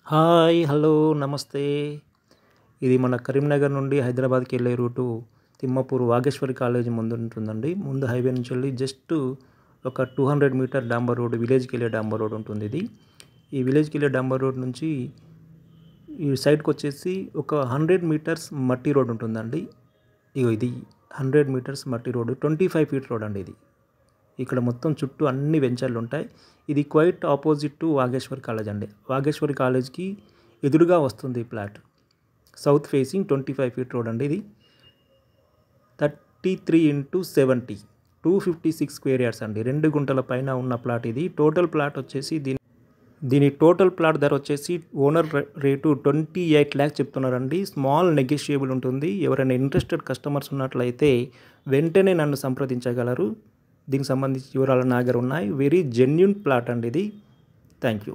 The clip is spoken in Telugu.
హాయ్! హలో! నమస్తే. ఇది మన కరీంనగర్ నుండి హైదరాబాద్‌కెళ్ళే రూటు తిమ్మాపూర్ వాగేశ్వరి కాలేజీ ముందుంటుందండి. ముందు హైవే నుంచెళ్ళి జస్ట్ ఒక 200 మీటర్ డాంబర్ రోడ్ విలేజ్‌కెళ్ళే డాంబర్ రోడ్ ఉంటుందిది. ఈ విలేజ్‌కెళ్ళే డాంబర్ రోడ్ నుంచి ఈ సైడ్‌కొచ్చేసి ఒక 100 మీటర్స్ మట్టి రోడ్ ఉంటుందండి. ఇగో ఇది 100 మీటర్స్ మట్టి రోడ్. 25 ఫీట్ రోడ్ అండి ఇది. ఇక్కడ మొత్తం చుట్టూ అన్ని వెంచర్లుంటాయి. ఇది quite opposite to Vageshwari college అండి. వాగేశ్వరి కాలేజ్‌కి ఎదురుగా వస్తుంది ఈ plot. South facing 25 feet road అండి ఇది. 33x70 256 స్క్వేర్ యార్డ్స్ అండి. 2 గుంటల పైన ఉన్న ప్లాట్ ఇది. టోటల్ ప్లాట్ వచ్చేసి దీని టోటల్ ప్లాట్ ధర వచ్చేసి ఓనర్ రేటు 28 lakhs చెప్తున్నారండి. స్మాల్ నెగోషియబుల్ ఉంటుంది. ఎవరైనా ఇంట్రెస్టెడ్ కస్టమర్స్ ఉన్నట్లయితే వెంటనే నన్ను సంప్రదించగలరు. దీనికి సంబంధించి వివరాలు నా దగ్గర ఉన్నాయి. వెరీ జెన్యూన్ ప్లాట్ అండి ఇది. Thank you.